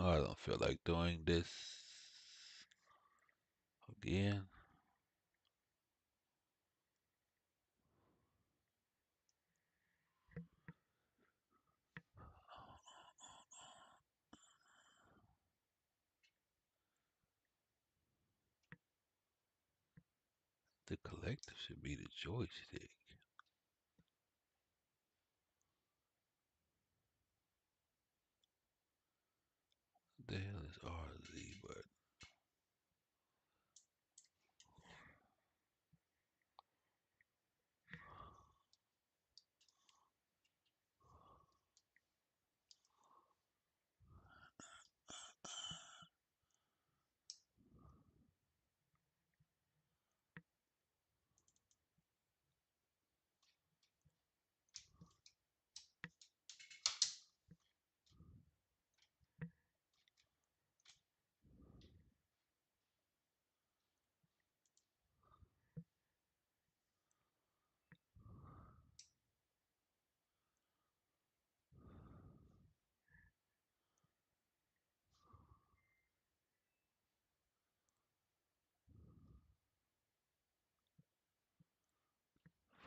Oh, I don't feel like doing this again. The collector should be the joystick. The hell is RZ button?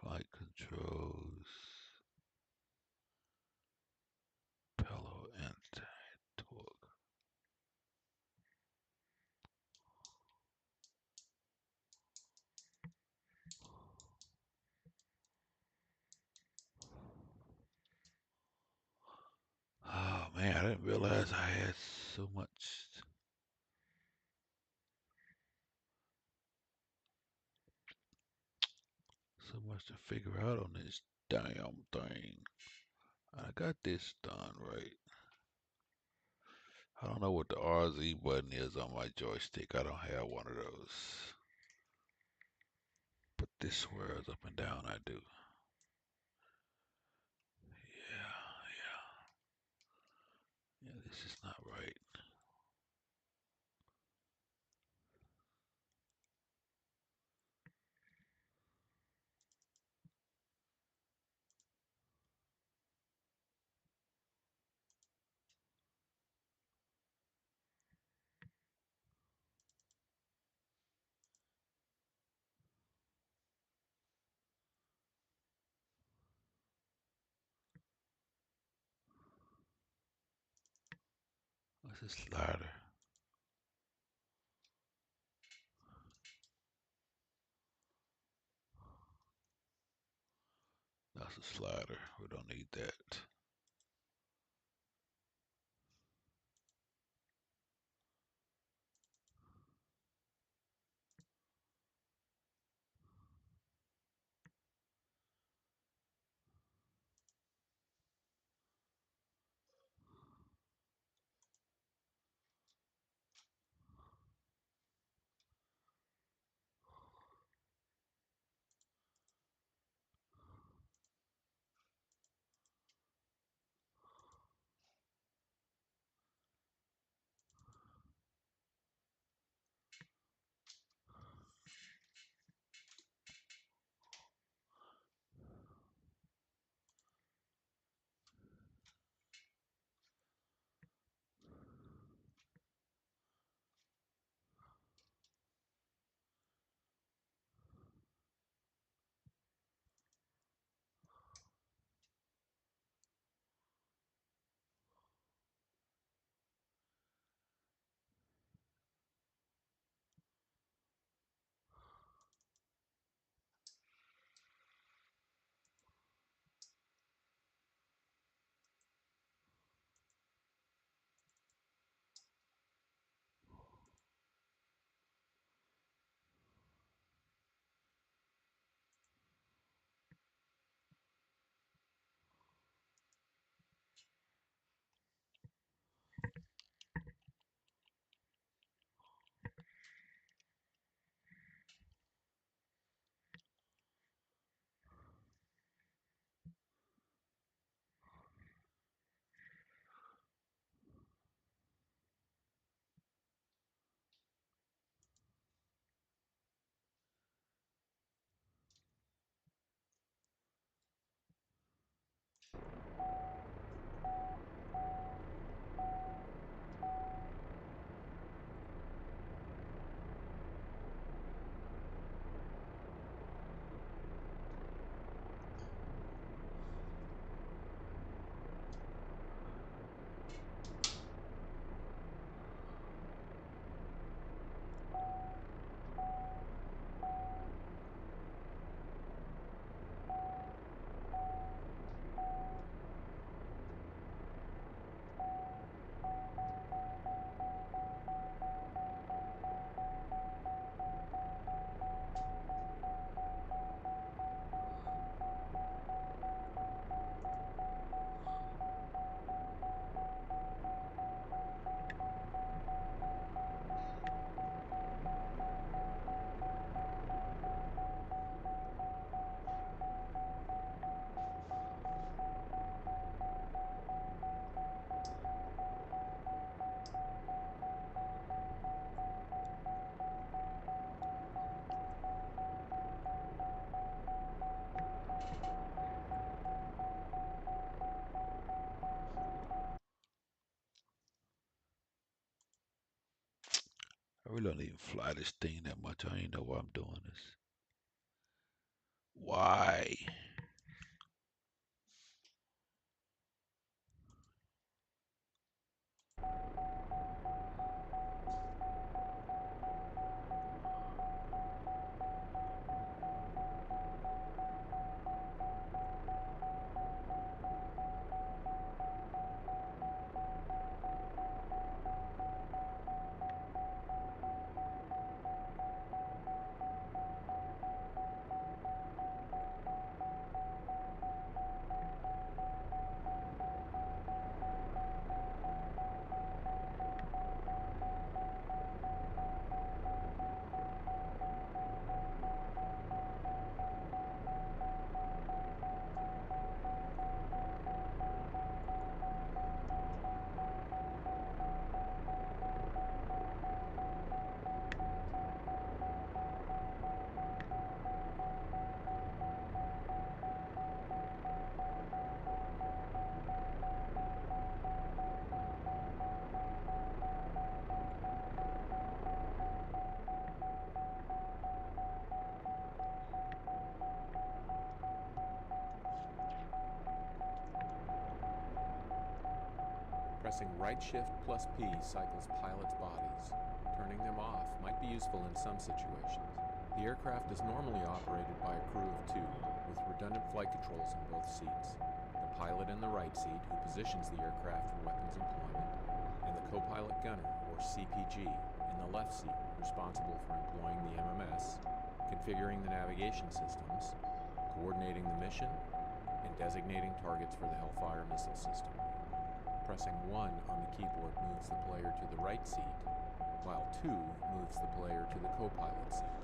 Flight controls, pillow anti-torque. Oh man, I didn't realize I had so much to figure out on this damn thing. I got this done right. I don't know what the RZ button is on my joystick. I don't have one of those. But this swears up and down I do. Yeah, this is not right. What's a slider? That's a slider. We don't need that. really don't even fly this thing that much. I ain't know why I'm doing this. Why? Pressing right shift plus P cycles pilots' bodies. Turning them off might be useful in some situations. The aircraft is normally operated by a crew of 2, with redundant flight controls in both seats. The pilot in the right seat, who positions the aircraft for weapons employment, and the co-pilot gunner, or CPG, in the left seat, responsible for employing the MMS, configuring the navigation systems, coordinating the mission, and designating targets for the Hellfire missile system. Pressing 1 on the keyboard moves the player to the right seat, while 2 moves the player to the co-pilot seat.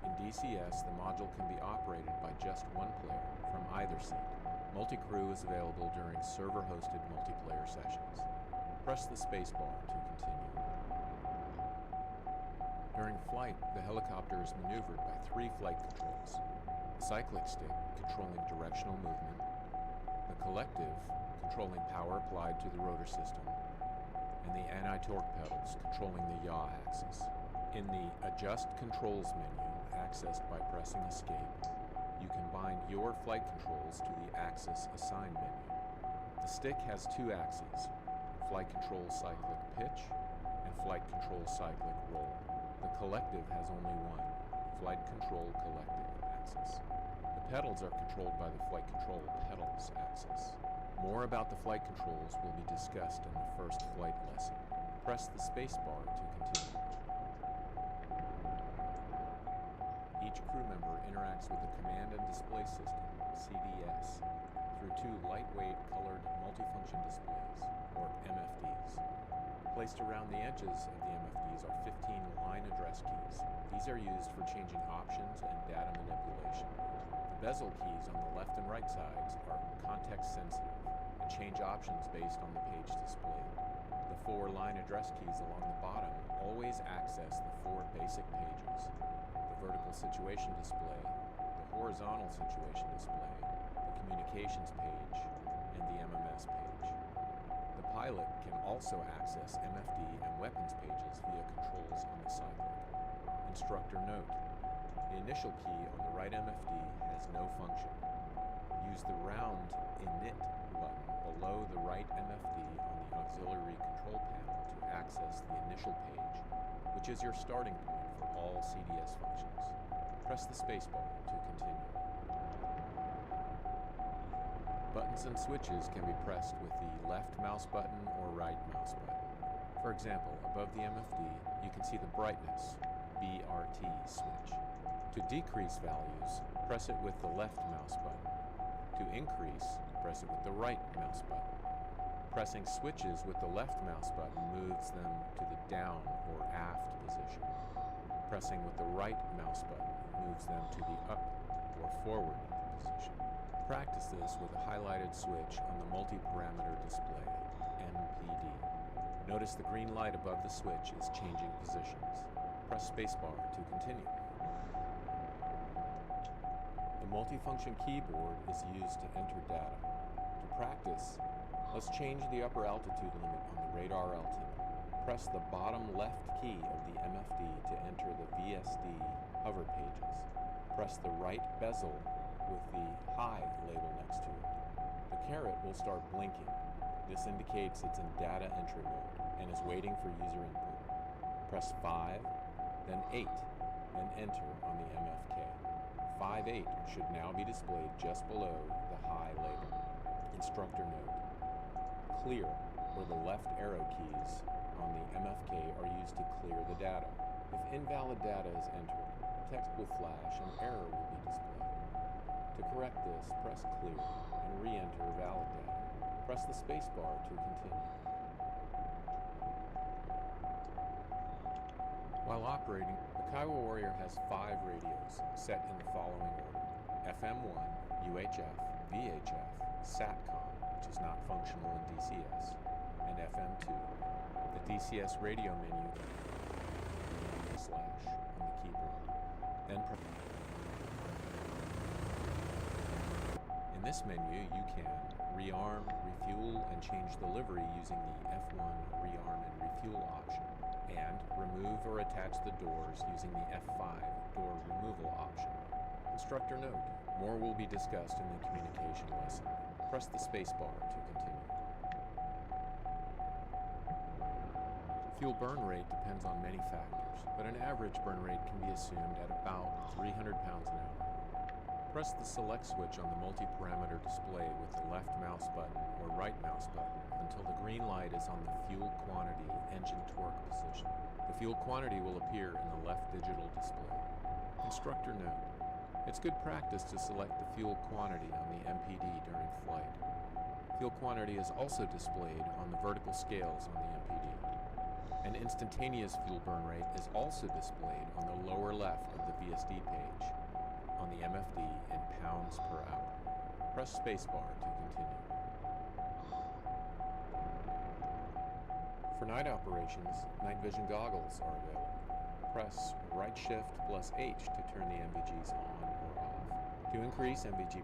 In DCS, the module can be operated by just one player from either seat. Multi-crew is available during server-hosted multiplayer sessions. Press the spacebar to continue. During flight, the helicopter is maneuvered by 3 flight controls: the cyclic stick, controlling directional movement; the collective, controlling power applied to the rotor system; and the anti-torque pedals, controlling the yaw axis. In the Adjust Controls menu, accessed by pressing Escape, you can bind your flight controls to the Axis Assign menu. The stick has 2 axes: Flight Control Cyclic Pitch and Flight Control Cyclic Roll. The collective has only one: Flight Control Collective axis. The pedals are controlled by the Flight Control Pedals axis. More about the flight controls will be discussed in the first flight lesson. Press the spacebar to continue. Each crew member interacts with the Command and Display System, CDS, through 2 lightweight colored multifunction displays, or MFDs. Placed around the edges of the MFDs are 15 line address keys. These are used for changing options and data manipulation. The bezel keys on the left and right sides are context sensitive and change options based on the page displayed. The 4 line address keys along the bottom always access the 4 basic pages: the vertical situation display, the horizontal situation display, the communications page, and the MMS page. The pilot can also access MFD and weapons pages via controls on the cyclic. Instructor note: the initial key on the right MFD has no function. Use the round Init button below the right MFD on the auxiliary control panel to access the initial page, which is your starting point for all CDS functions. Press the spacebar to continue. Buttons and switches can be pressed with the left mouse button or right mouse button. For example, above the MFD, you can see the brightness, BRT switch. To decrease values, press it with the left mouse button. To increase, press it with the right mouse button. Pressing switches with the left mouse button moves them to the down or aft position. Pressing with the right mouse button moves them to the up or forward position. Practice this with a highlighted switch on the multi-parameter display, MPD. Notice the green light above the switch is changing positions. Press spacebar to continue. The multifunction keyboard is used to enter data. To practice, Let's change the upper altitude limit on the radar altimeter. Press the bottom left key of the MFD to enter the VSD hover pages. Press the right bezel with the high label next to it. The caret will start blinking. This indicates it's in data entry mode and is waiting for user input. Press 5, then 8, then enter on the MFK. 5-8 should now be displayed just below the high label. Instructor note: clear, or the left arrow keys on the MFK are used to clear the data. If invalid data is entered, text will flash and error will be displayed. To correct this, press clear and re-enter valid data. Press the spacebar to continue. While operating, the Kiowa Warrior has 5 radios set in the following order: FM1, UHF, VHF, SATCOM, which is not functional in DCS, and FM2. The DCS radio menu / on the keyboard. Then in this menu you can rearm, refuel, and change the livery using the F1 rearm and refuel option, and remove or attach the doors using the F5 door removal option. Instructor note: more will be discussed in the communication lesson. Press the spacebar to continue. Fuel burn rate depends on many factors, but an average burn rate can be assumed at about 300 pounds an hour. Press the select switch on the multi-parameter display with the left mouse button or right mouse button until the green light is on the fuel quantity engine torque position. The fuel quantity will appear in the left digital display. Instructor note: it's good practice to select the fuel quantity on the MPD during flight. Fuel quantity is also displayed on the vertical scales on the MPD. An instantaneous fuel burn rate is also displayed on the lower left of the VSD page on the MFD in pounds per hour. Press spacebar to continue. For night operations, night vision goggles are available. Press right shift plus H to turn the NVGs on or off. To increase NVG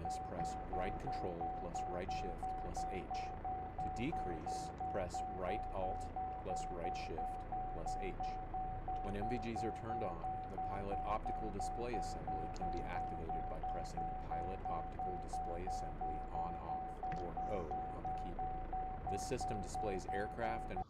increase, press right Control plus right Shift plus H. To decrease, press right Alt plus right Shift plus H. When NVGs are turned on, the Pilot Optical Display Assembly can be activated by pressing the Pilot Optical Display Assembly on-off, or O, on the keyboard. This system displays aircraft and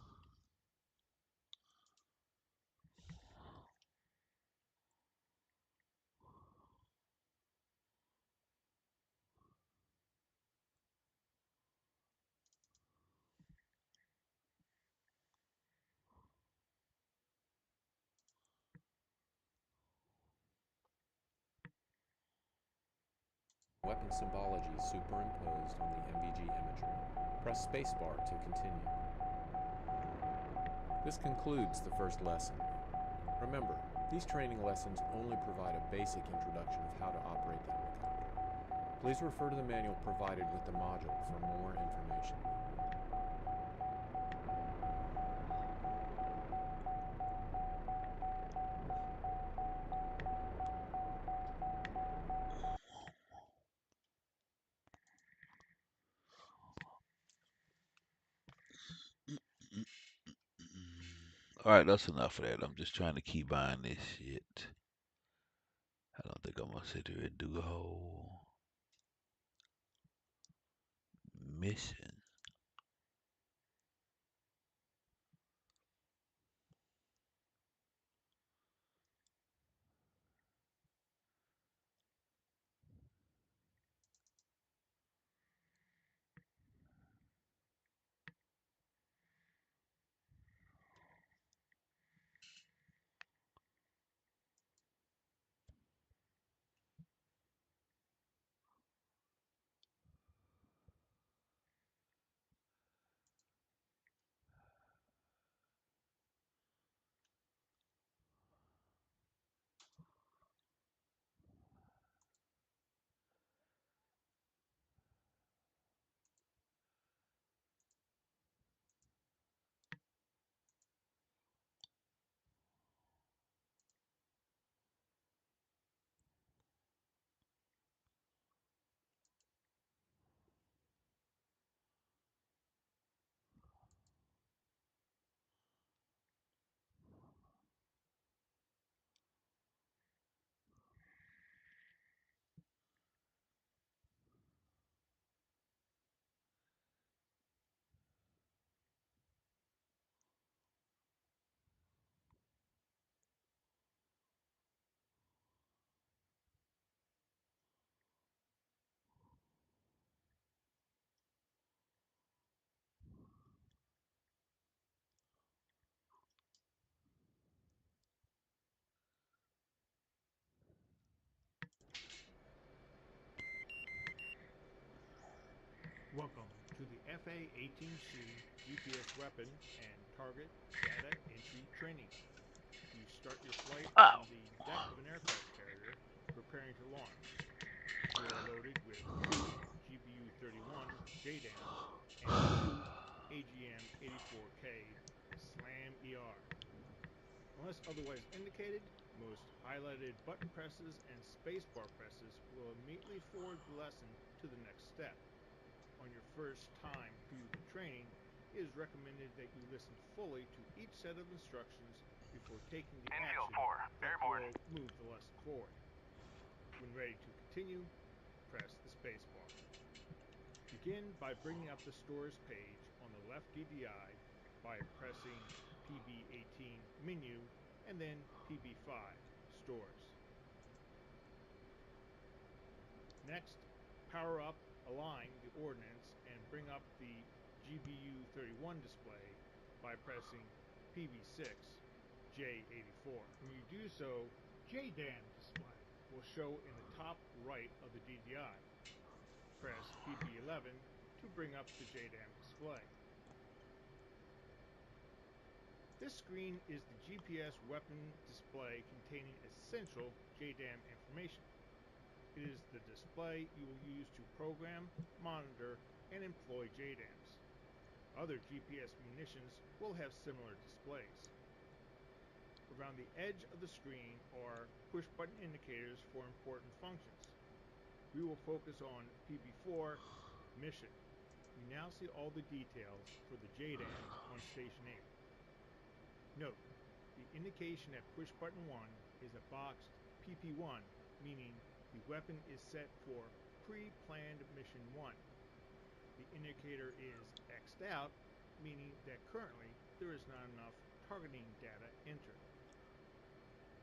weapon symbology superimposed on the NVG imagery. Press spacebar to continue. This concludes the first lesson. Remember, these training lessons only provide a basic introduction of how to operate the helicopter. Please refer to the manual provided with the module for more information. All right, that's enough of that. I'm just trying to keep buying this shit. I don't think I'm gonna sit here and do the whole mission. Welcome to the FA-18C GPS weapon and target data entry training. You start your flight on the deck of an aircraft carrier preparing to launch. You are loaded with 2 GBU-31 JDAMs and 2 AGM-84K SLAM ER. Unless otherwise indicated, most highlighted button presses and spacebar presses will immediately forward the lesson to the next step. On your first time through the training, it is recommended that you listen fully to each set of instructions before taking the action that will move the lesson forward. When ready to continue, press the spacebar. Begin by bringing up the stores page on the left DDI by pressing PB18 menu and then PB5 stores. Next, power up, align the ordnance, and bring up the GBU-31 display by pressing PB6 J84. When you do so, JDAM display will show in the top right of the DDI. Press PB11 to bring up the JDAM display. This screen is the GPS weapon display containing essential JDAM information. It is the display you will use to program, monitor, and employ JDAMs. Other GPS munitions will have similar displays. Around the edge of the screen are push-button indicators for important functions. We will focus on PB4 mission. You now see all the details for the JDAMs on Station 8. Note, the indication at push button 1 is a boxed PP1, meaning the weapon is set for pre-planned mission 1. The indicator is X'd out, meaning that currently there is not enough targeting data entered.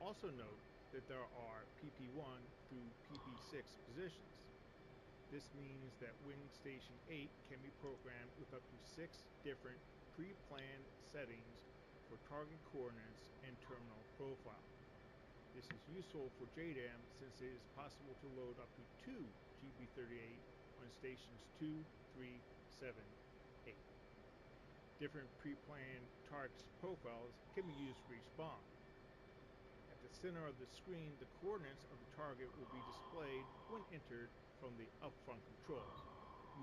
Also note that there are PP1 through PP6 positions. This means that Wing Station 8 can be programmed with up to 6 different pre-planned settings for target coordinates and terminal profile. This is useful for JDAM since it is possible to load up to 2 GB38 on stations 2, 3, 7, 8. Different pre-planned target profiles can be used for each bomb. At the center of the screen, the coordinates of the target will be displayed when entered from the upfront controls,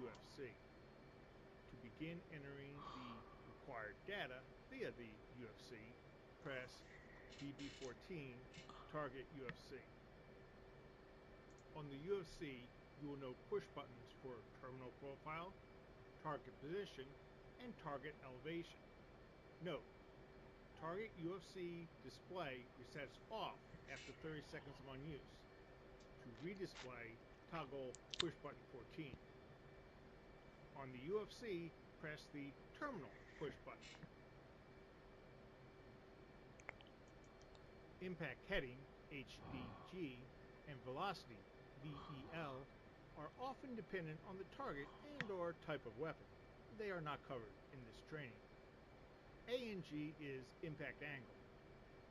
UFC. To begin entering the required data via the UFC, press PB14 Target UFC. On the UFC, you will note push buttons for terminal profile, target position, and target elevation. Note, target UFC display resets off after 30 seconds of unuse. To redisplay, toggle push button 14. On the UFC, press the terminal push button. Impact heading, HDG, and velocity, VEL, are often dependent on the target and or type of weapon. They are not covered in this training. ANG is impact angle.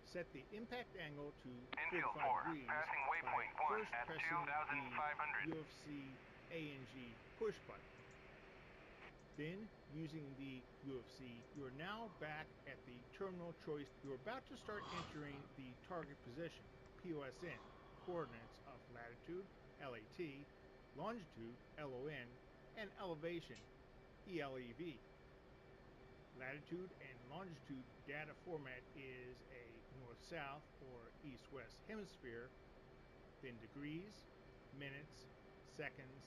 Set the impact angle to 45 degrees by first pressing the UFC ANG push button. Then, using the UFC, you are now back at the terminal choice. You are about to start entering the target position, POSN, coordinates of latitude, LAT, longitude, LON, and elevation, ELEV. Latitude and longitude data format is a north-south or east-west hemisphere, then degrees, minutes, seconds,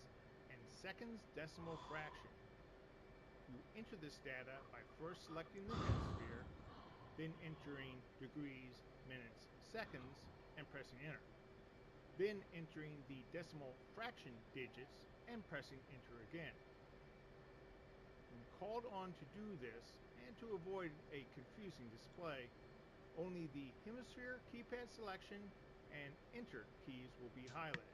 and seconds decimal fraction. You enter this data by first selecting the hemisphere, then entering degrees, minutes, seconds, and pressing enter. Then entering the decimal fraction digits and pressing enter again. When called on to do this, and to avoid a confusing display, only the hemisphere keypad selection and enter keys will be highlighted.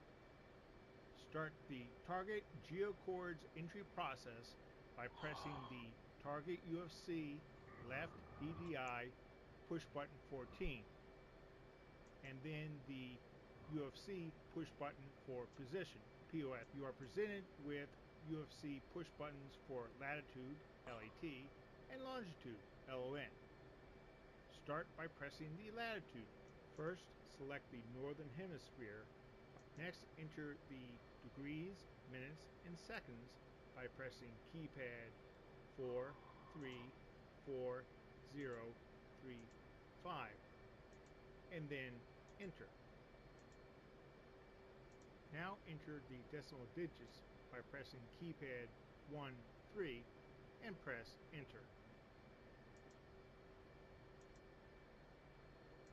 Start the target geocoords entry process by pressing the target UFC left DDI push button 14 and then the UFC push button for position, POS. You are presented with UFC push buttons for latitude, LAT, and longitude, LON. Start by pressing the latitude. First, select the northern hemisphere. Next, enter the degrees, minutes, and seconds by pressing keypad 4, 3, 4, 0, 3, 5, and then enter. Now enter the decimal digits by pressing keypad 1, 3, and press enter.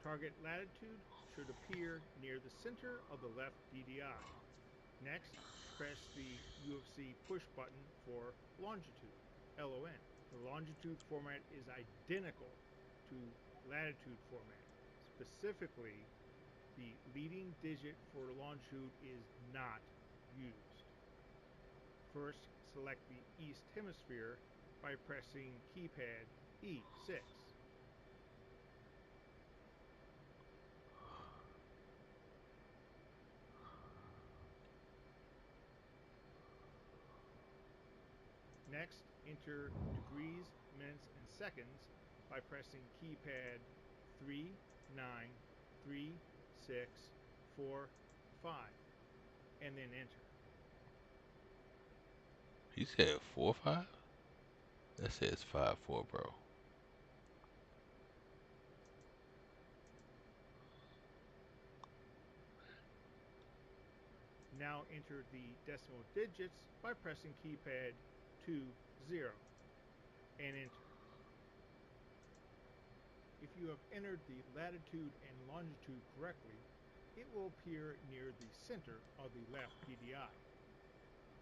Target latitude should appear near the center of the left DDI. Next, press the UFC push button for longitude, LON. The longitude format is identical to latitude format. Specifically, the leading digit for longitude is not used. First, select the East Hemisphere by pressing keypad E6. Next, enter degrees, minutes, and seconds by pressing keypad 3, 9, 3, 6, 4, 5, and then enter. He said 4-5? That says 5-4, bro. Now enter the decimal digits by pressing keypad 2, 0 and enter. If you have entered the latitude and longitude correctly, it will appear near the center of the left DDI.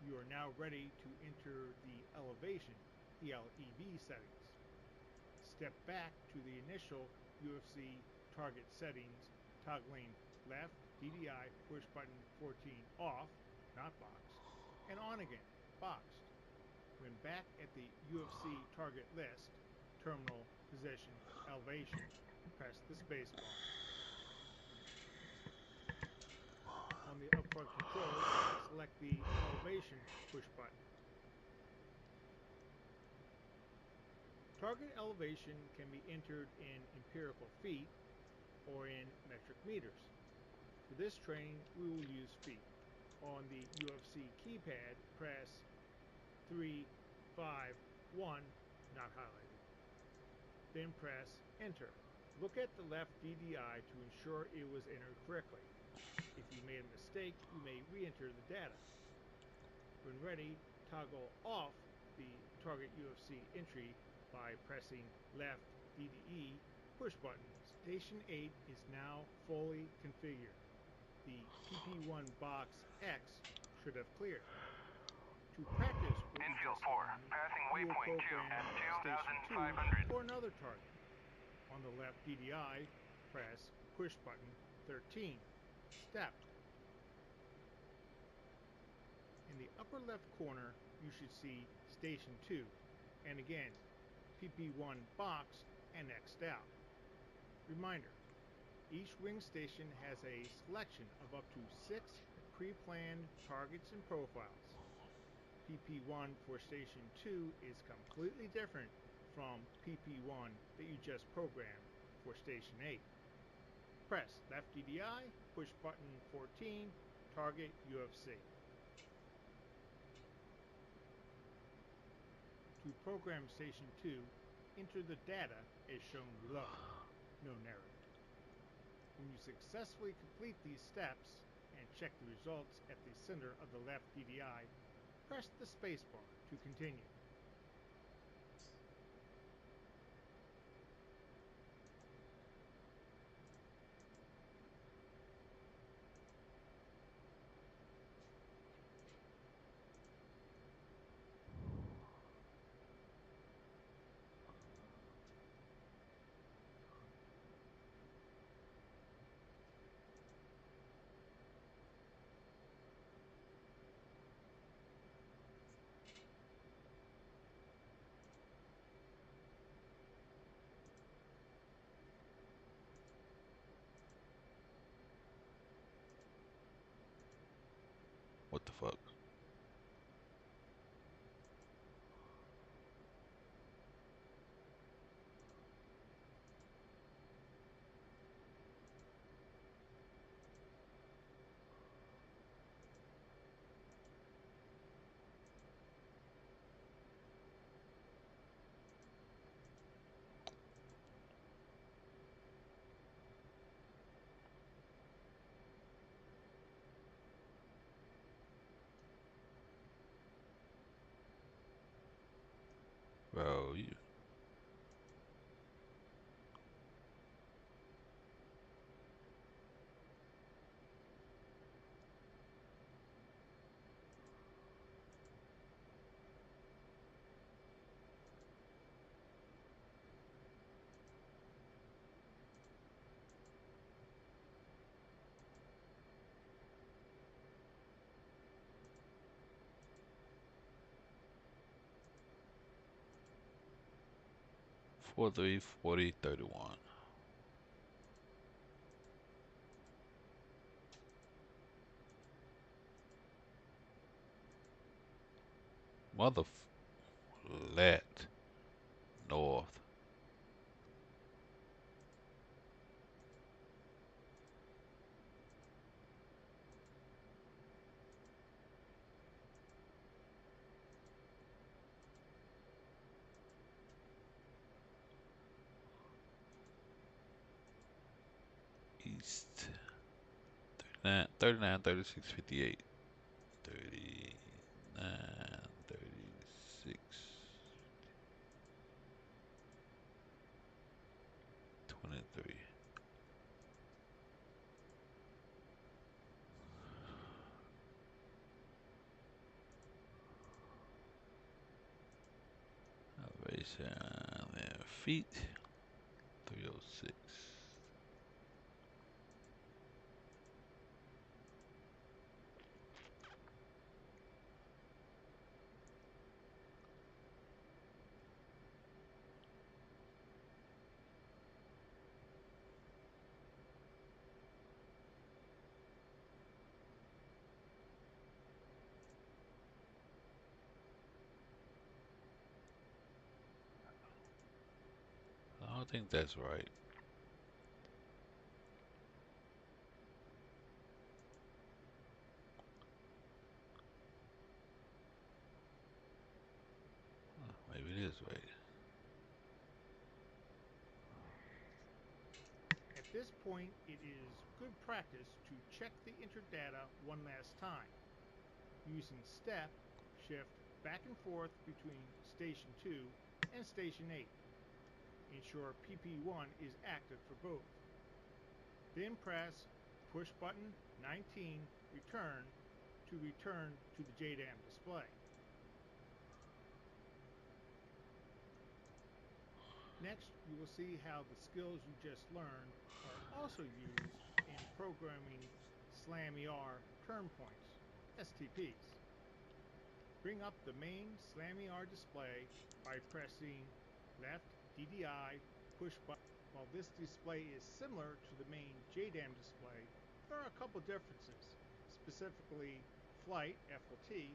You are now ready to enter the elevation, ELEV settings. Step back to the initial UFC target settings, toggling left DDI push button 14 off, not boxed, and on again, boxed. When back at the UFC target list, terminal position elevation, press the space bar. On the upfront controls, select the elevation push button. Target elevation can be entered in empirical feet or in metric meters. For this training, we will use feet. On the UFC keypad, press 3, 5, 1, not highlighted. Then press Enter. Look at the left DDI to ensure it was entered correctly. If you made a mistake, you may re-enter the data. When ready, toggle off the target UFC entry by pressing left DDE push button. Station 8 is now fully configured. The PP1 box X should have cleared. To practice what you Infield just 4, learned, passing you will waypoint 2 program at Station 2 2,500. for another target. On the left DDI, press push button 13. Step. In the upper left corner, you should see Station 2, and again, PP1 box and X'd out. Reminder, each wing station has a selection of up to 6 pre-planned targets and profiles. PP1 for Station 2 is completely different from PP1 that you just programmed for Station 8. Press left DDI, push button 14, target UFC. To program Station 2, enter the data as shown below. No narrative. When you successfully complete these steps and check the results at the center of the left DDI, press the spacebar to continue. What the fuck? Bro, you. Four, 3, 40, 31. Mother. Let. North. East. 39, 36, 58. and feet. 306. I don't think that's right. Maybe it is right. At this point, it is good practice to check the entered data one last time. Using step, shift back and forth between station 2 and station 8. Ensure PP1 is active for both. Then press push button 19 return to the JDAM display. Next, you will see how the skills you just learned are also used in programming SLAM-ER turn points, STPs. Bring up the main SLAM-ER display by pressing left DDI push button. While this display is similar to the main JDAM display, there are a couple differences. Specifically, flight, FLT,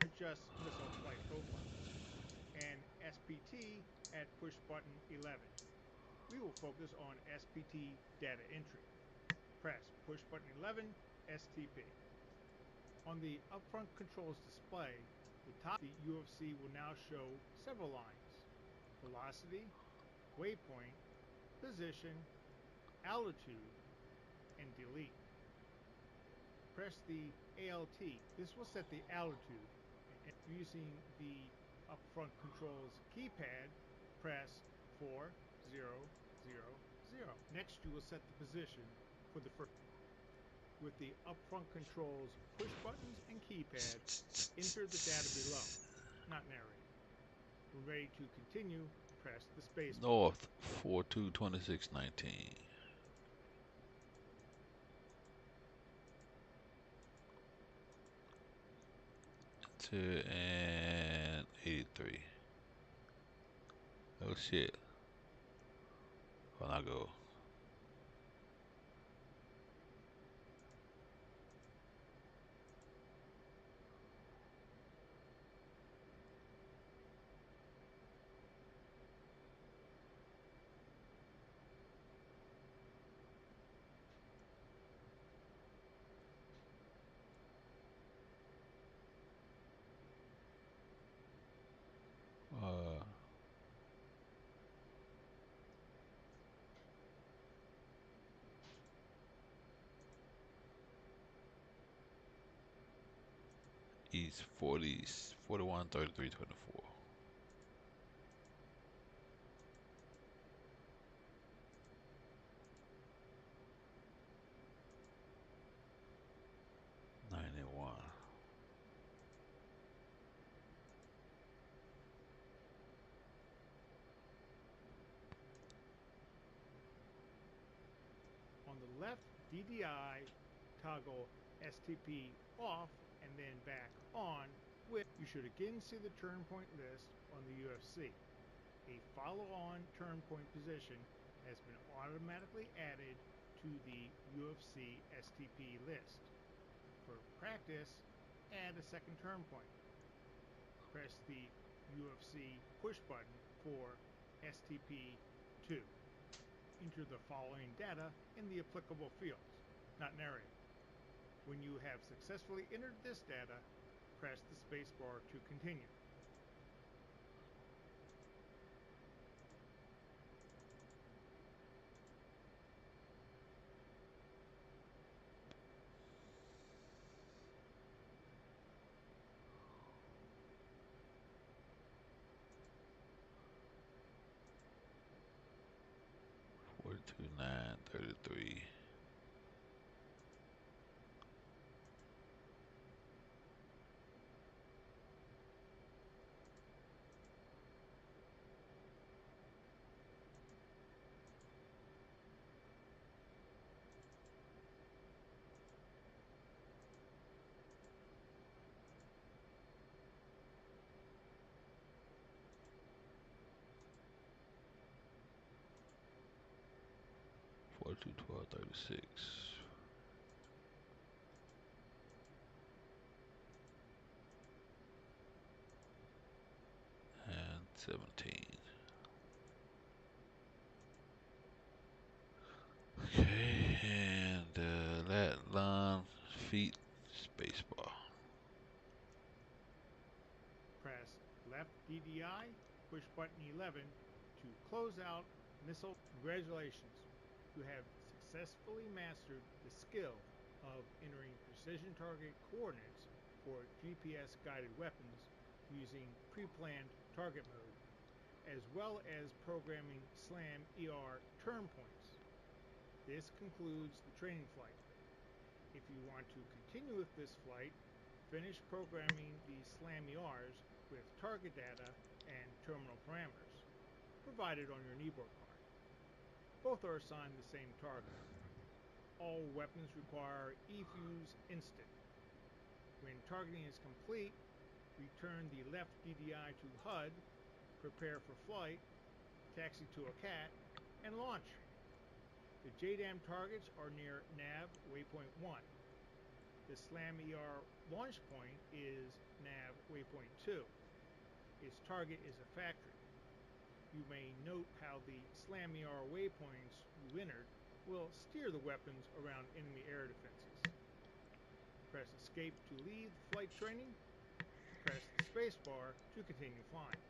adjusts missile flight profile, and SPT at push button 11. We will focus on SPT data entry. Press push button 11, STP. On the upfront controls display, the top of the UFC will now show several lines: velocity, waypoint, position, altitude, and delete. Press the ALT. This will set the altitude. And using the upfront controls keypad, press 4000. Next, you will set the position for the first. With the upfront controls push buttons and keypad, enter the data below, not narrate. When ready to continue, press the space bar. North 422619. And 83. Oh shit. When I go. East 40s 41 33 24. On the left DDI, toggle STP off and then back on. You should again see the turn point list on the UFC. A follow-on turn point position has been automatically added to the UFC STP list. For practice, add a second turn point. Press the UFC push button for STP 2. Enter the following data in the applicable fields, not narrated. When you have successfully entered this data, press the spacebar to continue. Two nine 33. 42, 12, 36. And 17. Okay, and that line, feet, spacebar. Press left DDI, push button 11 to close out missile. Congratulations, you have successfully mastered the skill of entering precision target coordinates for GPS guided weapons using pre-planned target mode, as well as programming SLAM ER turn points. This concludes the training flight. If you want to continue with this flight, finish programming the SLAM ERs with target data and terminal parameters provided on your kneeboard card. Both are assigned the same target. All weapons require EFUSE instant. When targeting is complete, return the left DDI to HUD, prepare for flight, taxi to a CAT, and launch. The JDAM targets are near nav waypoint 1. The SLAM ER launch point is nav waypoint 2. Its target is a factory. You may note how the SLAM ER waypoints you entered will steer the weapons around enemy air defenses. Press escape to leave flight training. Press the spacebar to continue flying.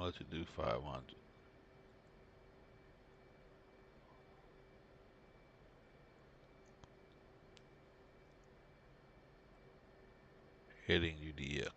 I'll let you do 500. Heading UDF.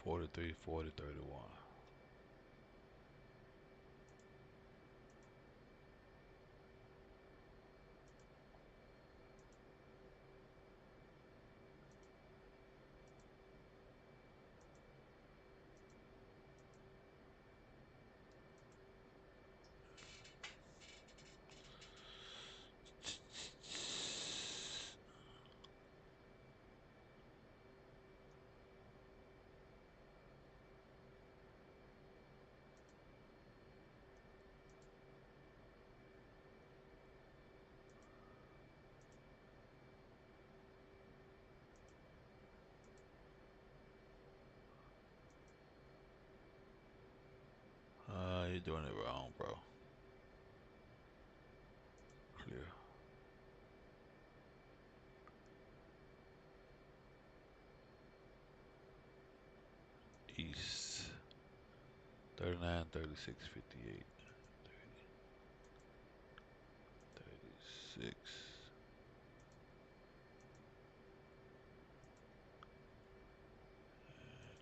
$43, $40, $31. You're doing it wrong, bro. Clear. East. 39, 36, 58. 36.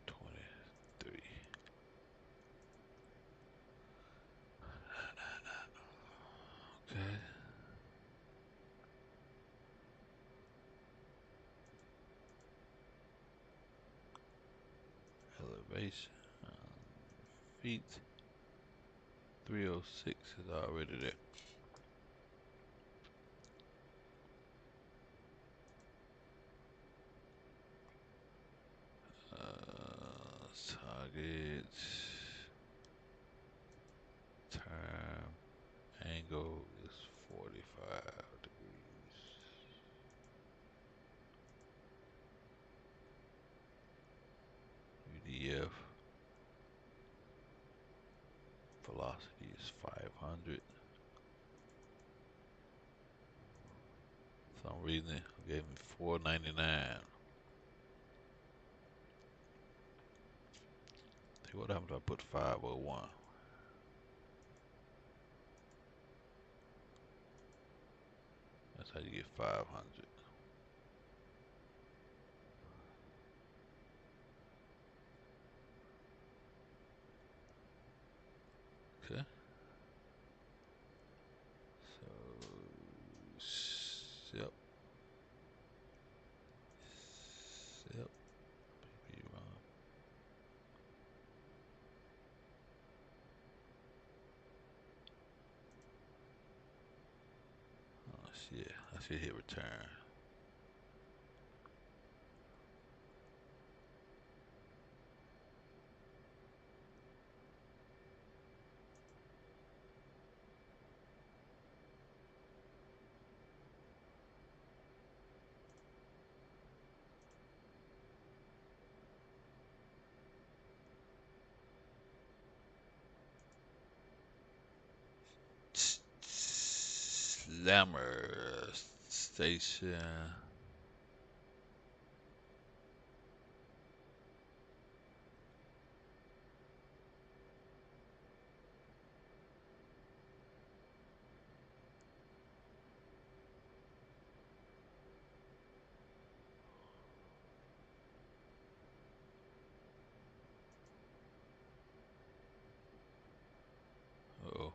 23. Okay. Elevation. Feet. 306 is already there. Target. Time. Angle is 45 degrees. UDF. Velocity is 500. For some reason it gave me 499. See what happens if I put 501. That's how you get 500. Okay. So, yep. Yep. PP run. Oh shit. I should hit return. Slammer station. Uh-oh.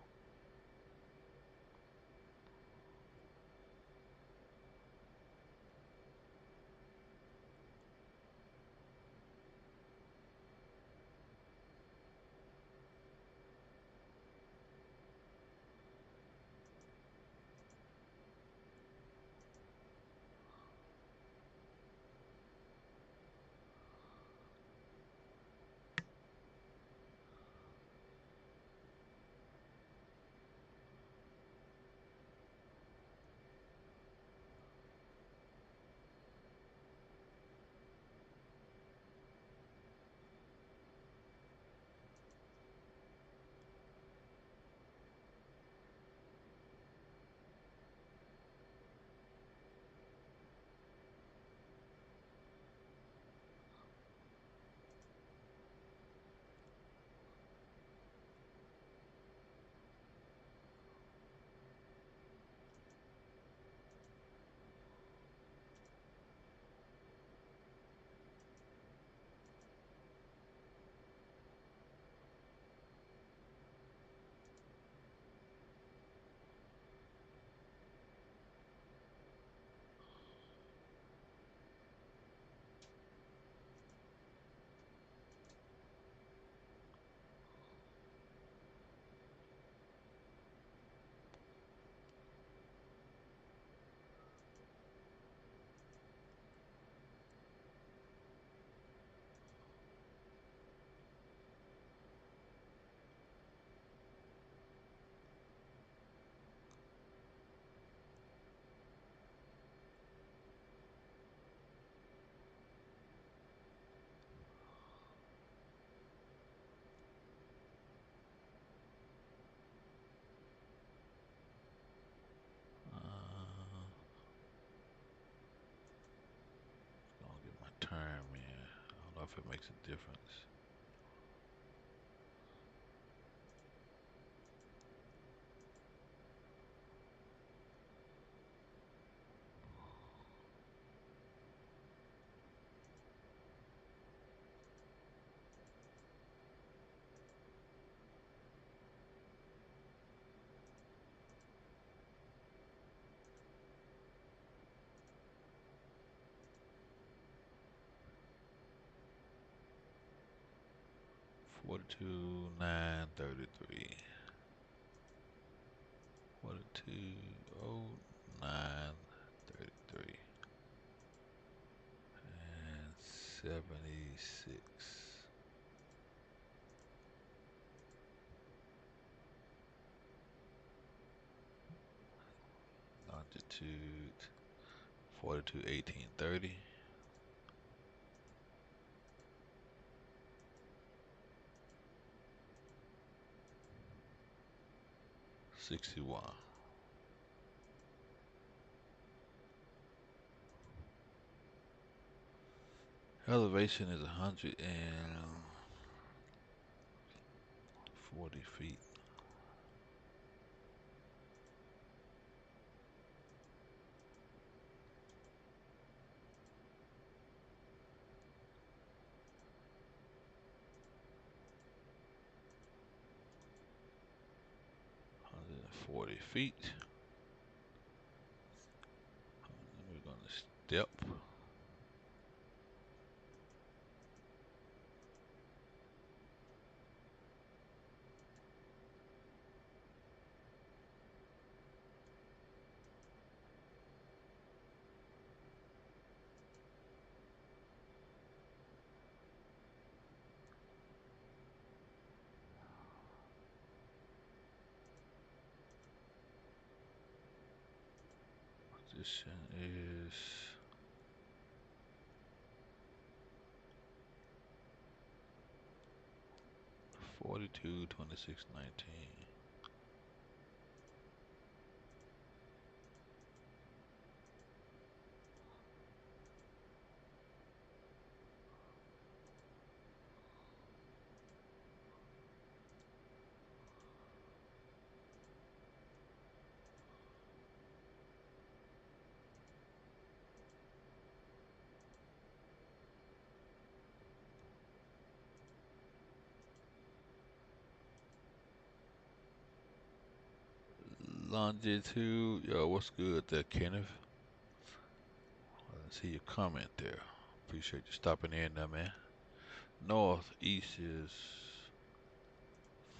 if it makes a difference. $42,933. 42,0933 and 76. Longitude 42,1830. 61. Elevation is 140 feet. $140. And we're gonna step. Position is 42, 26, 19. Longitude, yo, what's good there, Kenneth? I see your comment there. Appreciate you stopping in there, man. Northeast is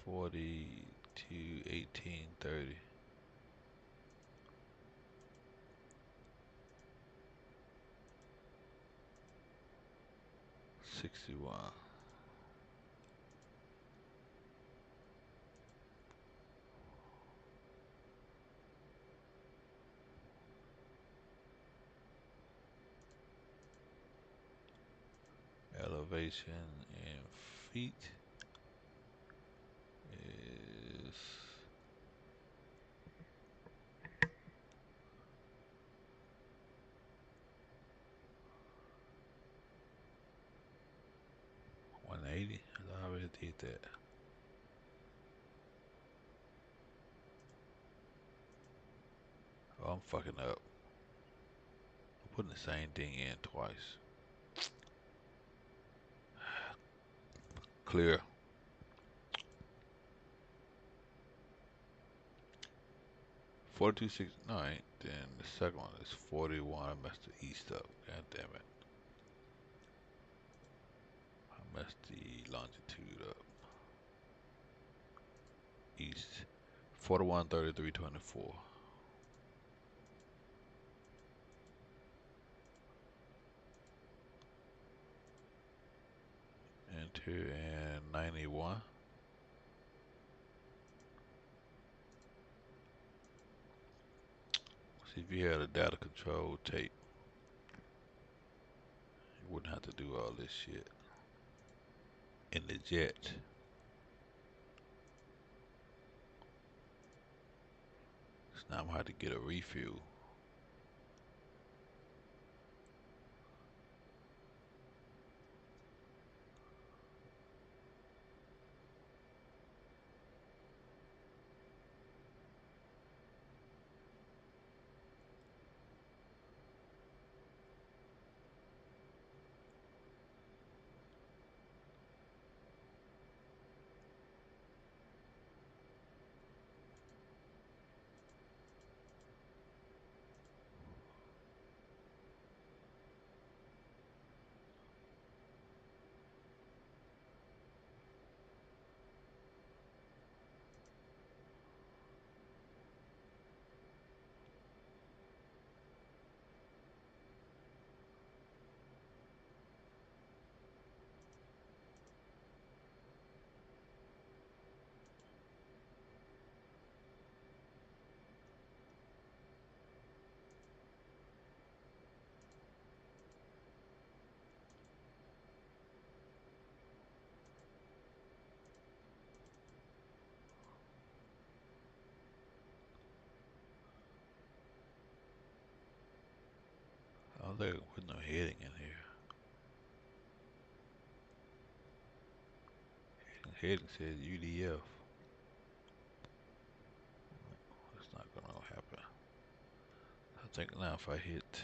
42, 18, 30. 61. Elevation in feet is 180. I already did that. Oh, I'm fucking up. I'm putting the same thing in twice. Clear. 42.6. No, I ain't. Then the second one is 41. I messed the east up. God damn it. I messed the longitude up. East. 41, 33, 24. Enter in 91. See, if you had a data control tape, you wouldn't have to do all this shit in the jet. So now I'm gonna have to get a refuel. think I can put no heading in here. Heading says UDF. That's not gonna happen. I think now if I hit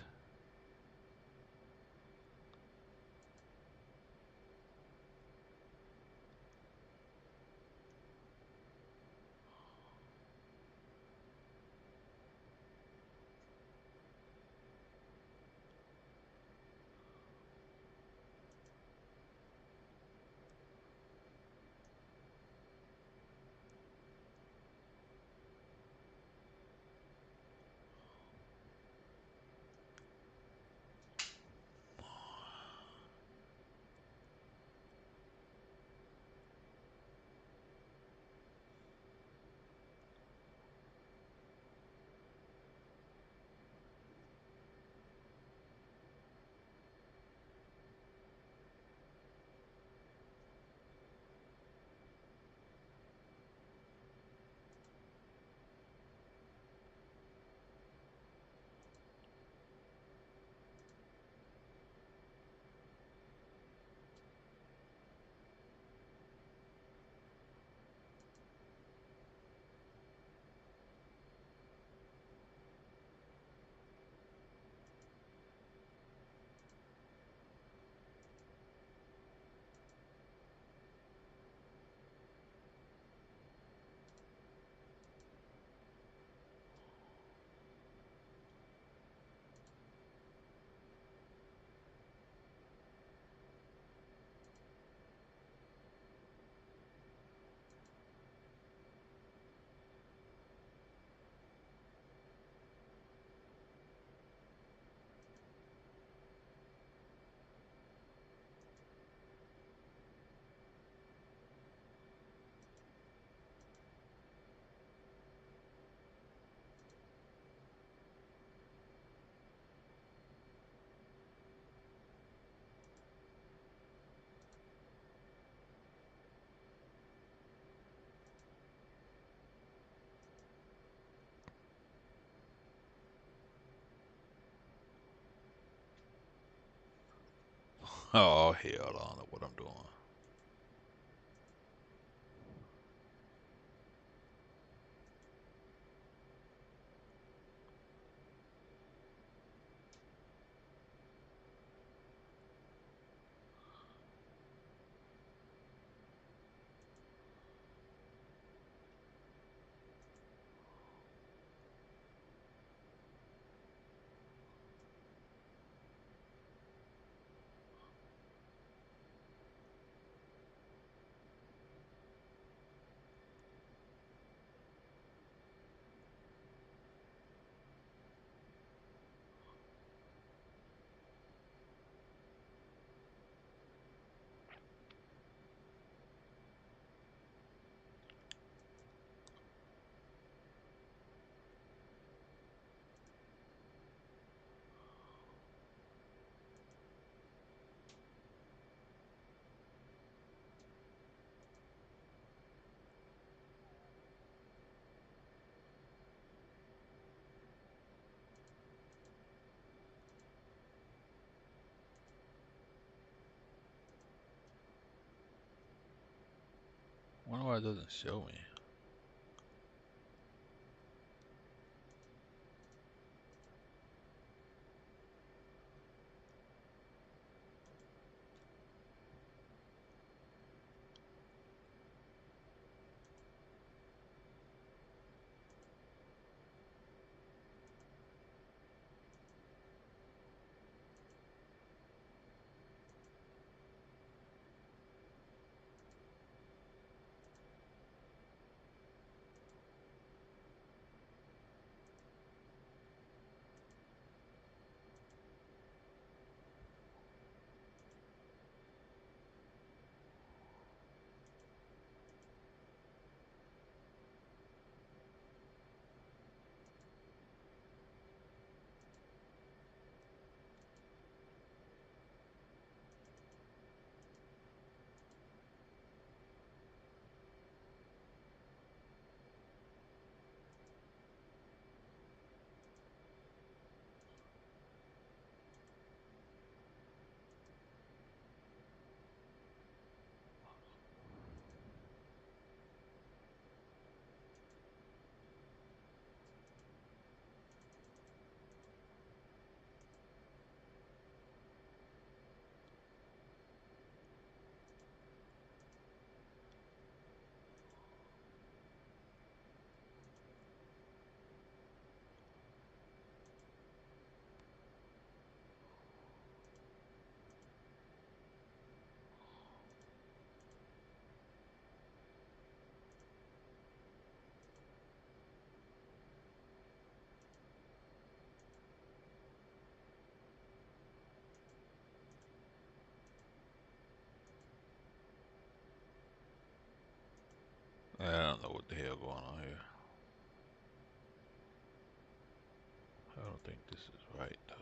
oh hell, I don't know what I'm doing. Wonder why it doesn't show me. I don't know what the hell going on here. I don't think this is right though.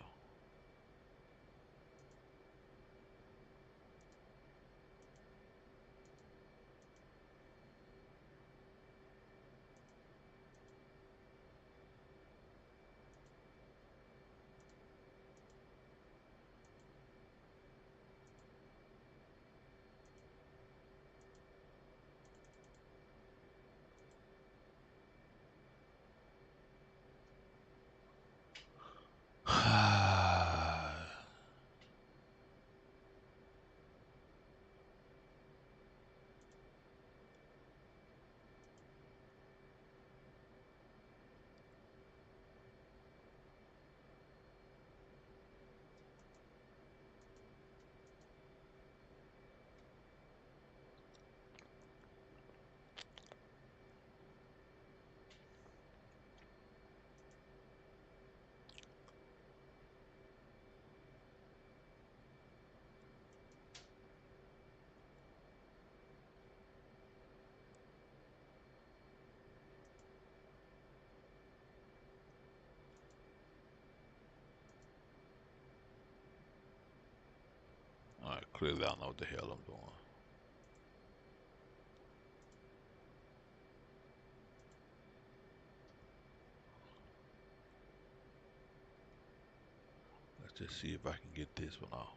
Alright, clearly I don't know what the hell I'm doing. Let's just see if I can get this one off.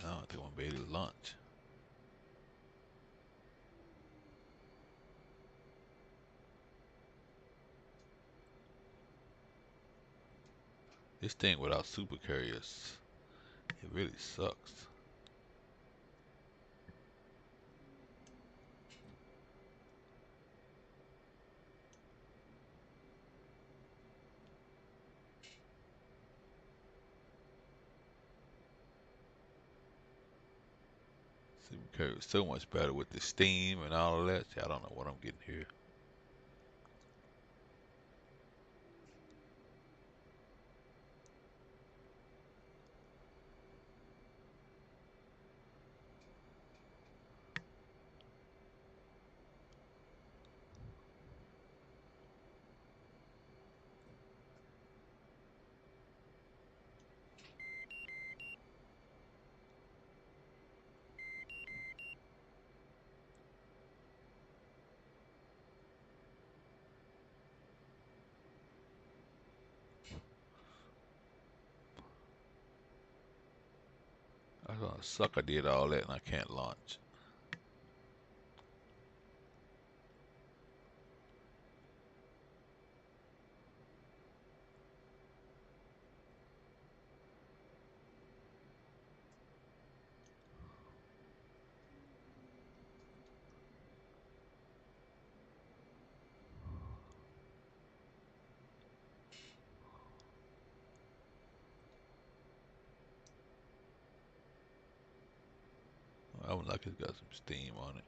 I don't think I'm gonna be able to launch. This thing without super carriers, it really sucks. Super carrier is so much better with the steam and all of that. See, I don't know what I'm getting here. I gonna suck. I did all that and I can't launch. I would like it's got some steam on it.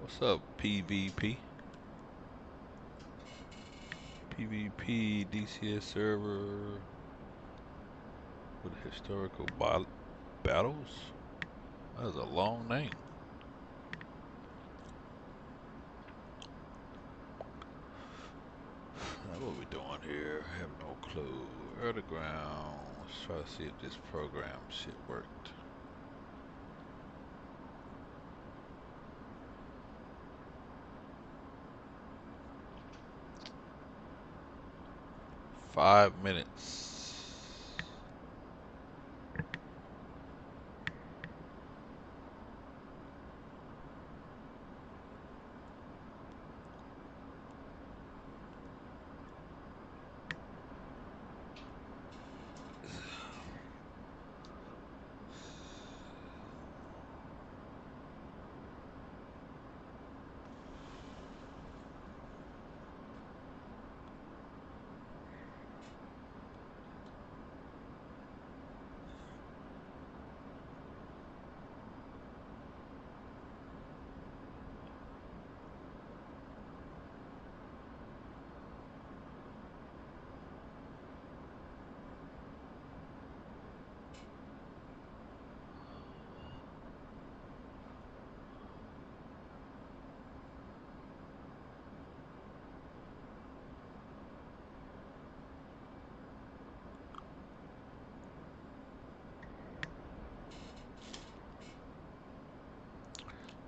What's up, PvP? PvP DCS server with historical battles? That is a long name. What we doing here? I have no clue. Air to ground. Let's try to see if this program shit worked. Five minutes.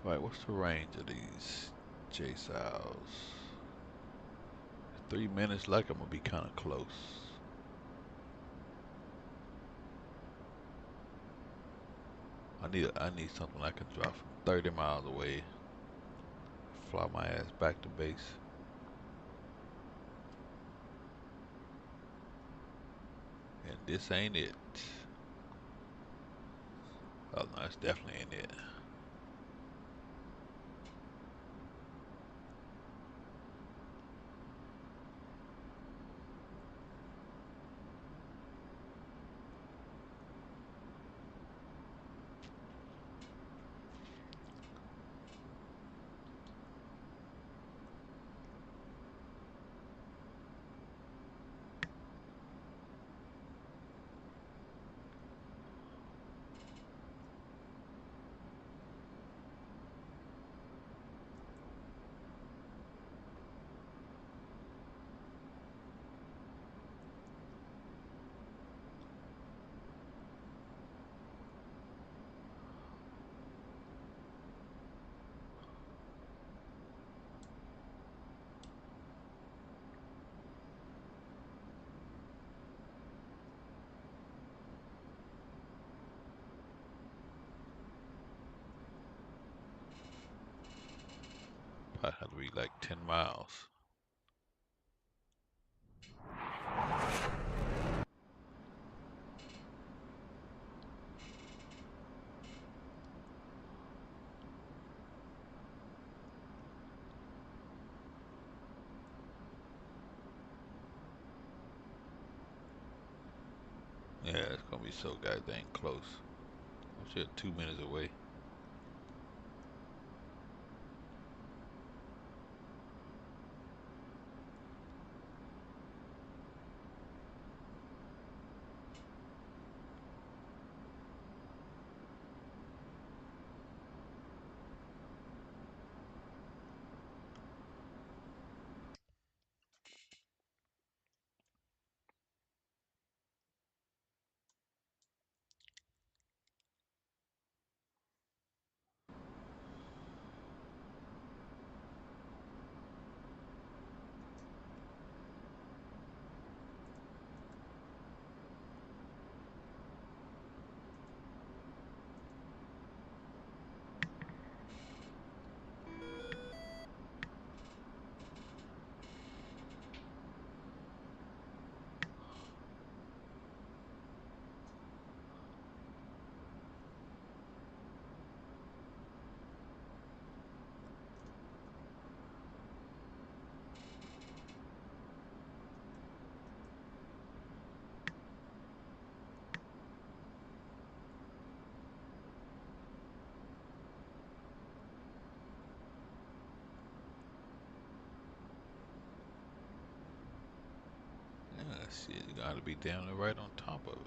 Right, what's the range of these J-Sows? 3 minutes, like I'm gonna be kind of close. I need something I can drop from 30 miles away, fly my ass back to base. And this ain't it. Oh no, it's definitely ain't it. Probably have to be like 10 miles. Yeah, it's gonna be so goddamn close. I'm sure 2 minutes away. Shit, you gotta be down there right on top of it.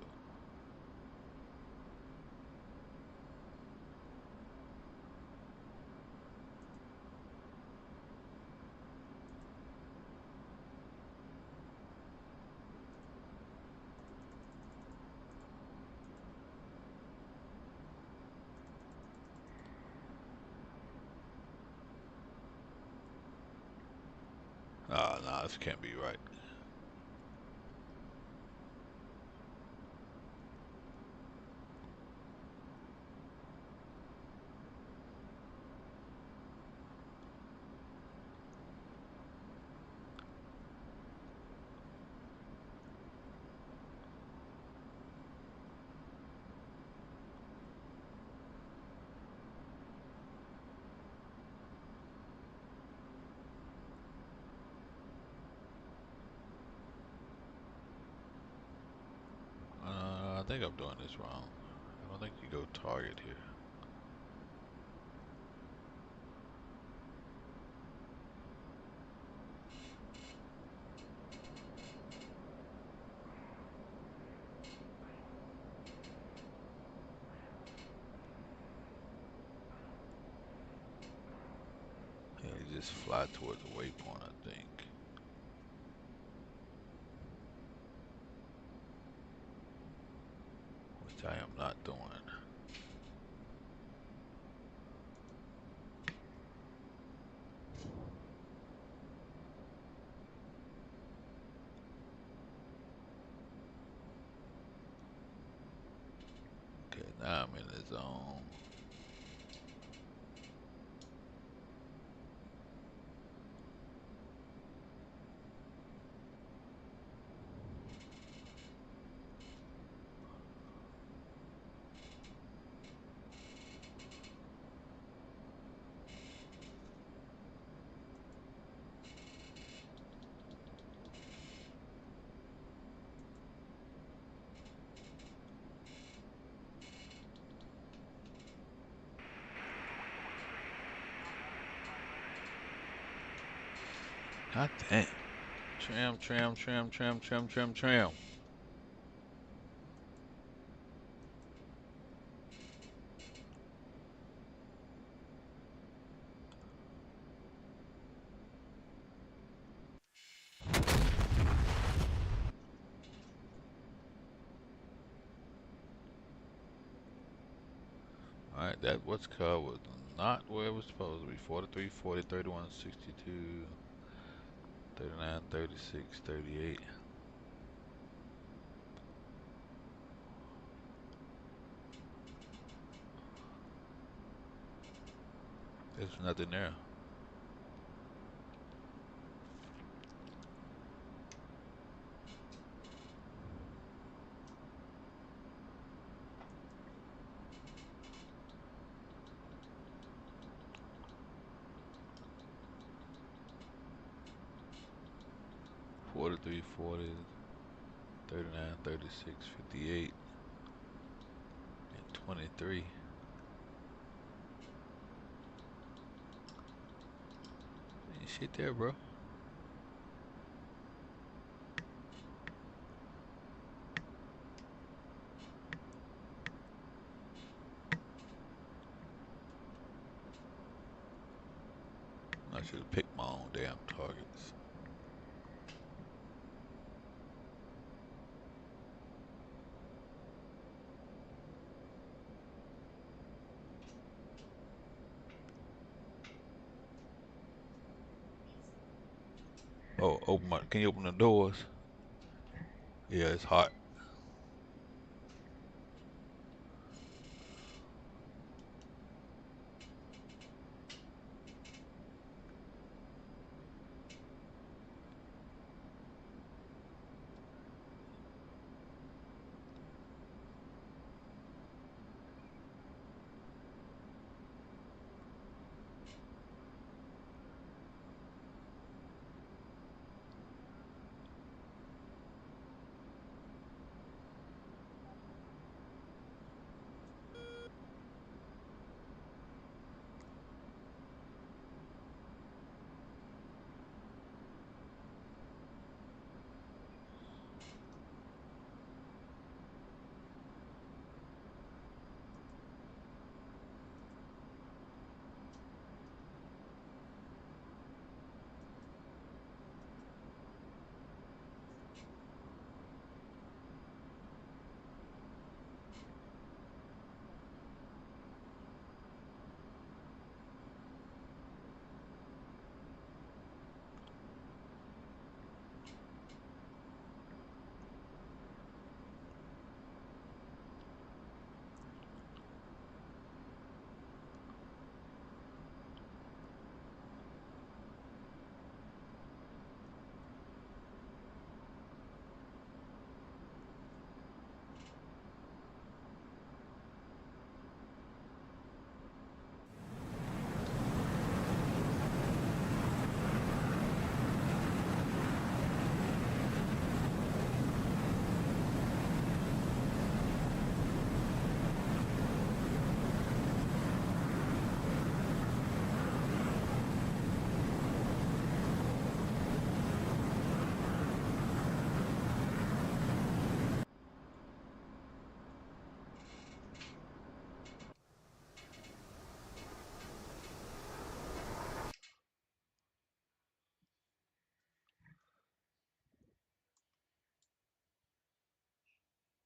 Oh, no, this can't be right. I think I'm doing this wrong. I don't think you go target here. Yeah, you just fly towards the waypoint, I think. Which I am not doing. Okay, now I'm in the zone. God damn. Trim, trim, trim, trim, trim, trim, trim. Alright, that what's called was not where it was supposed to be. 43, 40, 31, 62, 39, 36, 38. There's nothing there. Forty-three, 40, 39, 36, 58, and 23. Ain't shit there, bro. I should have picked my own damn targets. Oh, open my, can you open the doors? Yeah, it's hot.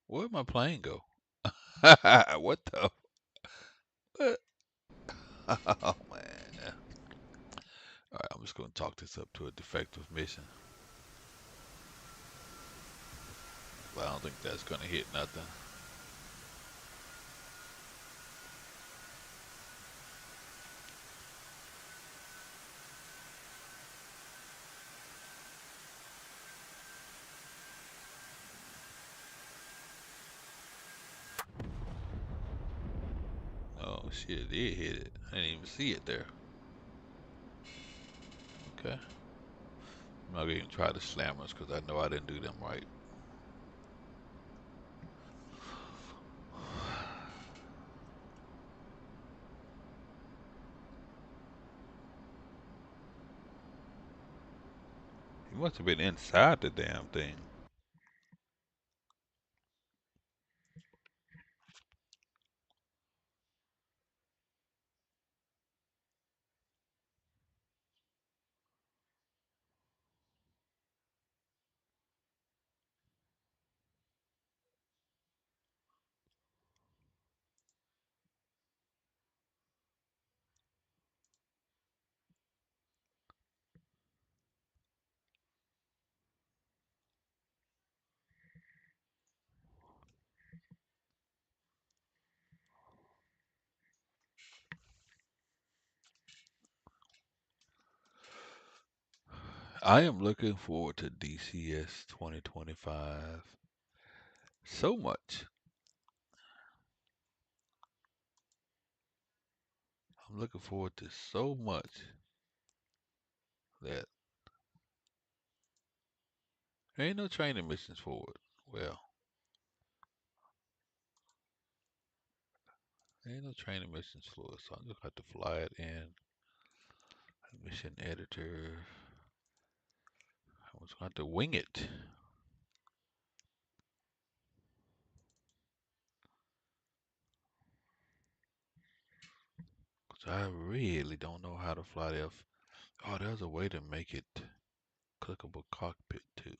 Where'd my plane go? What the? What? Oh man. All right, I'm just gonna talk this up to a defective mission. But I don't think that's gonna hit nothing. Oh shit, it did hit it. I didn't even see it there. Okay. I'm not gonna even try the slammers because I know I didn't do them right. He must have been inside the damn thing. I am looking forward to DCS 2025 so much. I'm looking forward to so much that there ain't no training missions for it. Well, there ain't no training missions for it, so I'm just going to have to fly it in. Mission editor. I was going to wing it. Because I really don't know how to fly the F. Oh, there's a way to make it clickable cockpit too.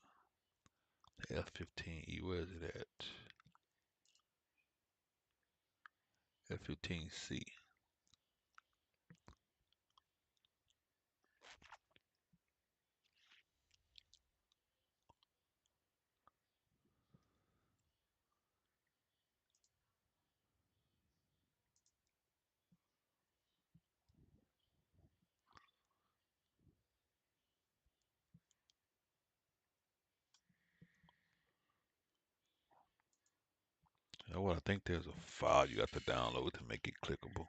The F-15E, where is it at? F-15C. You know what? I think there's a file you got to download to make it clickable.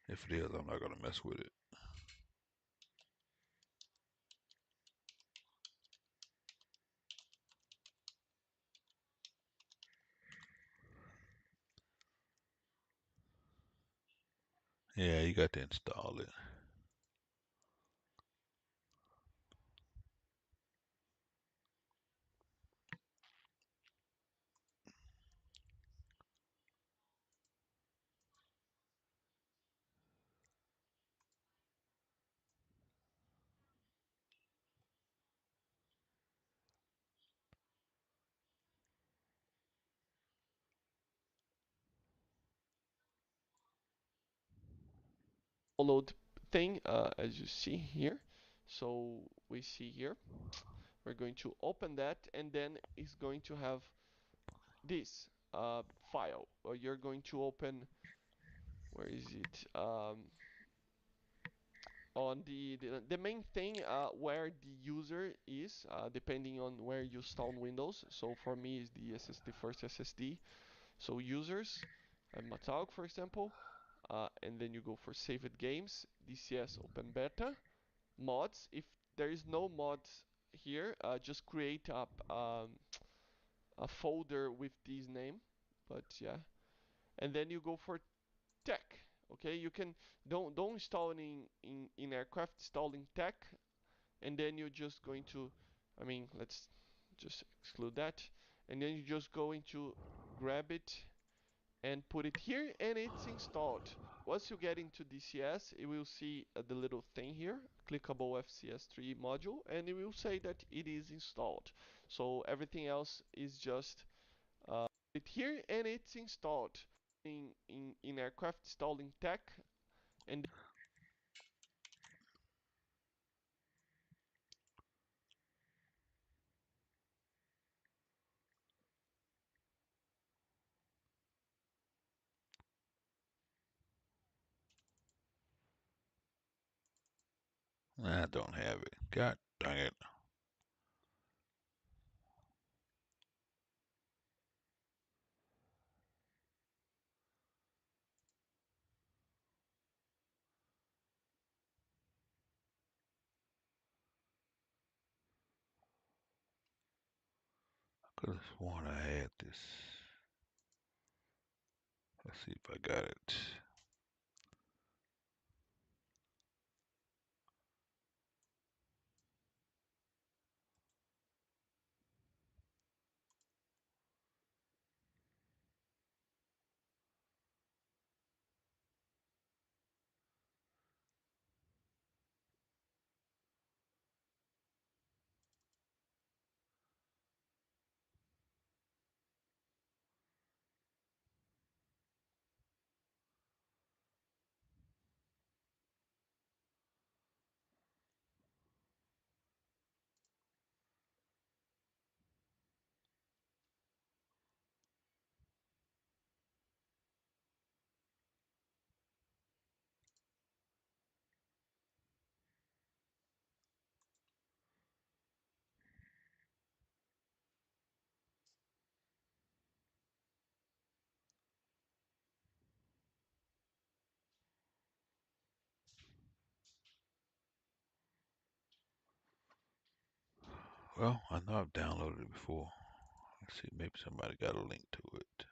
If it is, I'm not going to mess with it. Yeah, you got to install it. Download thing as you see here. So we see here, we're going to open that, and then it's going to have this file. You're going to open, where is it? On the main thing where the user is, depending on where you install Windows. So for me, is the SSD, first SSD. So users, Matog for example, and then you go for saved games, DCS open beta, mods. If there is no mods here, just create a folder with this name. But yeah, and then you go for tech. Okay, you can don't install it in aircraft. Install in tech, and then you're just going to, I mean, let's just exclude that, and then you're just going to grab it and put it here, and it's installed. Once you get into DCS, you will see the little thing here, clickable FCS3 module, and it will say that it is installed. So everything else is just it here and it's installed in aircraft installing tech and I don't have it. God dang it. I could have sworn I had this. Let's see if I got it. Well, I know I've downloaded it before. Let's see, maybe somebody got a link to it.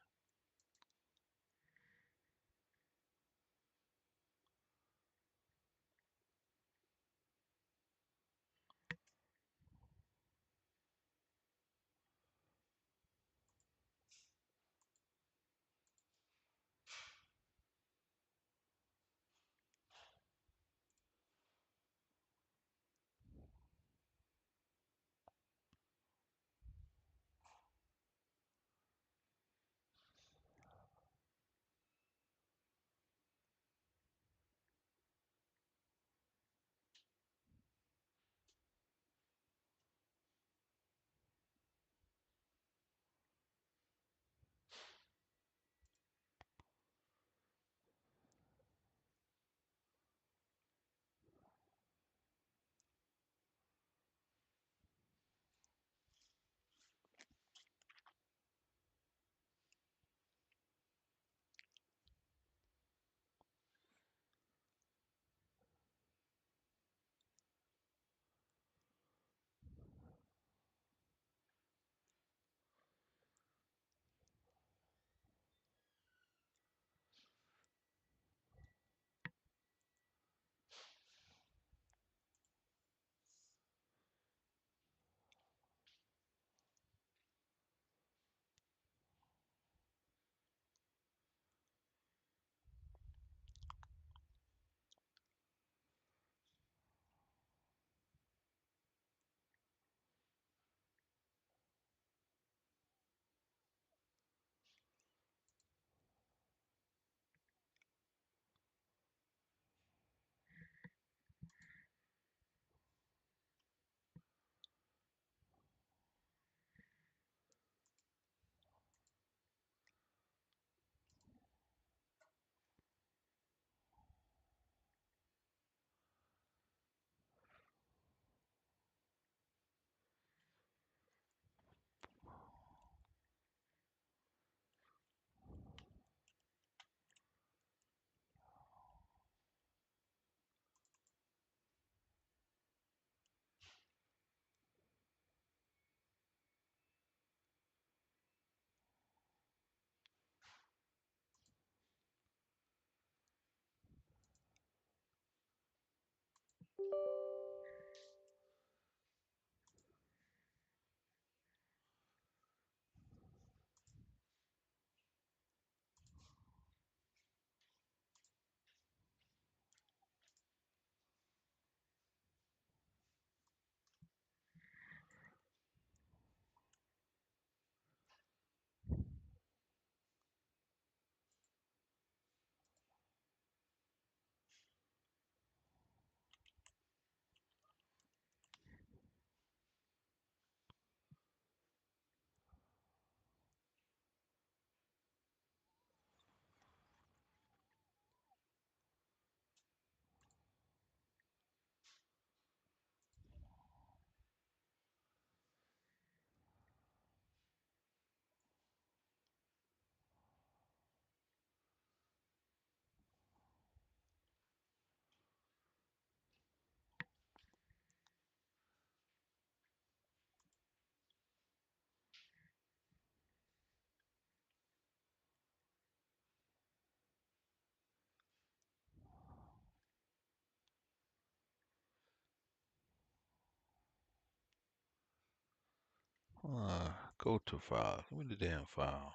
Go to file. Give me the damn file.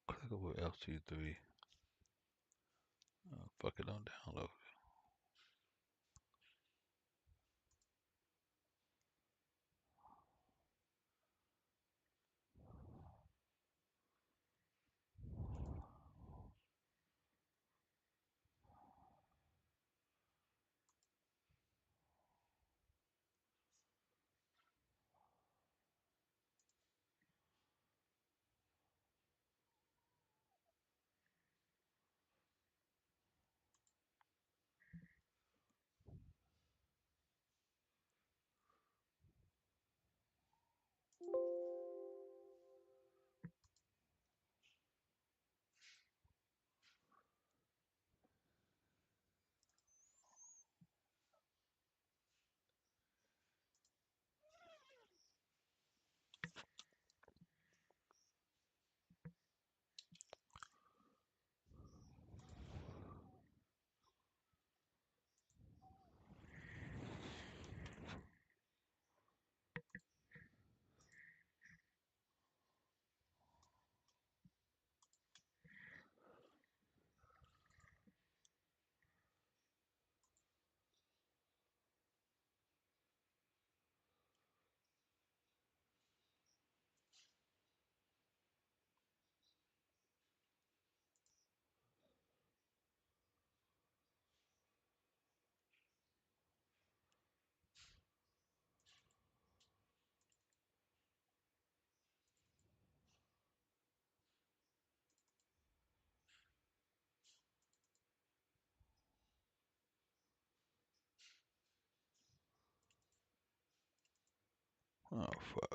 Click over LT3. Fuck it, don't download. Oh, fuck.